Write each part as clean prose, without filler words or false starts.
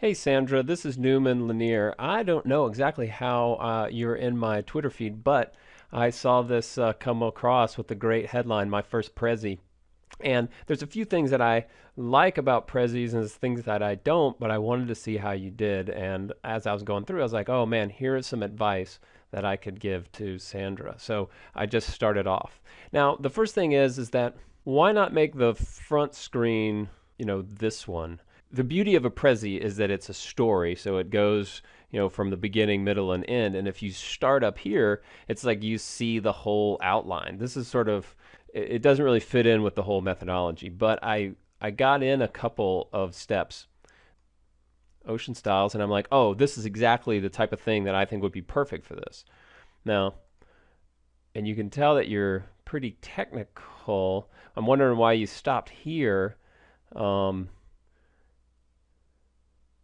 Hey Sandra, this is Newman Lanier. I don't know exactly how you're in my Twitter feed, but I saw this come across with the great headline, My First Prezi. And there's a few things that I like about Prezis and there's things that I don't, but I wanted to see how you did. And as I was going through, I was like, oh man, here is some advice that I could give to Sandra. So I just started off. Now, the first thing is that why not make the front screen, this one? The beauty of a Prezi is that it's a story, so it goes, from the beginning, middle, and end. And if you start up here, it's like you see the whole outline. This is sort of it doesn't really fit in with the whole methodology, but I got in a couple of steps, ocean styles, and I'm like, oh, this is exactly the type of thing that I think would be perfect for this. Now, and you can tell that you're pretty technical. I'm wondering why you stopped here. Um,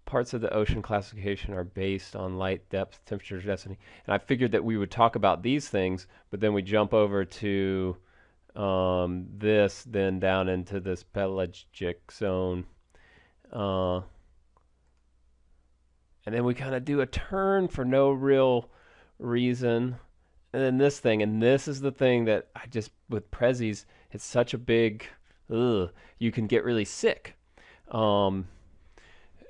Parts of the ocean classification are based on light, depth, temperature, density. And I figured that we would talk about these things, but then we jump over to this, then down into this pelagic zone. Uh, and then we kind of do a turn for no real reason. And then this thing, and this is the thing that I just, with Prezis, it's such a big, you can get really sick. Um,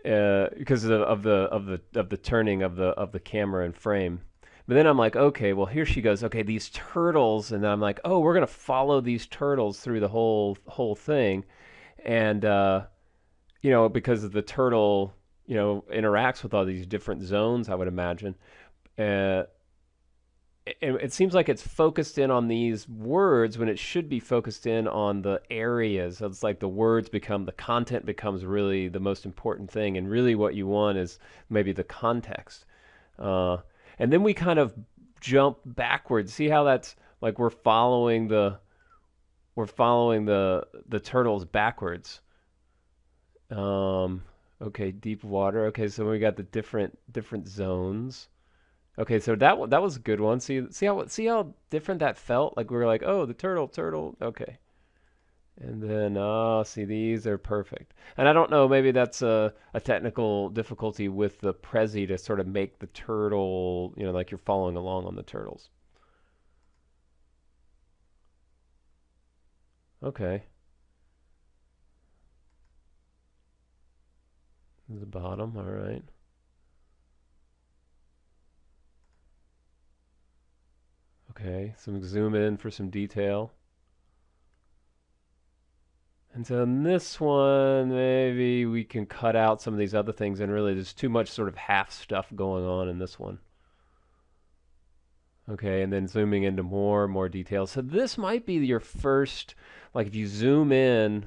because of the turning of the camera and frame. But then I'm like, okay, well here she goes. Okay, these turtles, and I'm like, oh, we're gonna follow these turtles through the whole thing, and because the turtle, interacts with all these different zones, I would imagine. Uh, it seems like it's focused in on these words when it should be focused in on the areas. So it's like the content becomes really the most important thing, and really what you want is maybe the context. Uh, and then we kind of jump backwards. See how that's like we're following the turtles backwards. Um, okay, deep water. Okay, so we got the different zones. Okay, so that was a good one. See how different that felt? Like we were like, oh, the turtle. Okay, and then see these are perfect. And I don't know, maybe that's a technical difficulty with the Prezi to sort of make the turtle, like you're following along on the turtles. Okay, the bottom. All right. Okay, some zoom in for some detail. And so in this one, maybe we can cut out some of these other things, and really there's too much sort of half stuff going on in this one. Okay, and then zooming into more details. So this might be your first, like if you zoom in,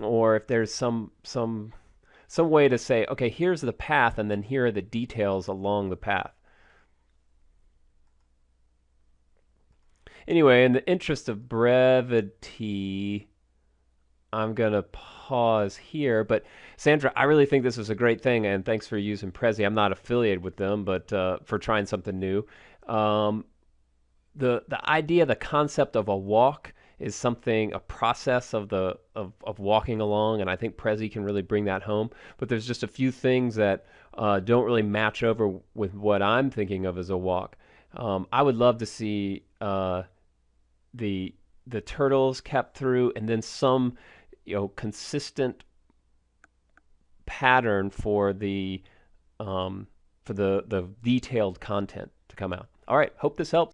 or if there's some way to say, okay, here's the path, and then here are the details along the path. Anyway, in the interest of brevity, I'm going to pause here. But Sandra, I really think this is a great thing, and thanks for using Prezi. I'm not affiliated with them, but for trying something new. Um, the idea, the concept of a walk is something, a process of walking along, and I think Prezi can really bring that home. But there's just a few things that don't really match over with what I'm thinking of as a walk. I would love to see the the turtles kept through, and then some consistent pattern um, for the detailed content to come out. All right, hope this helps.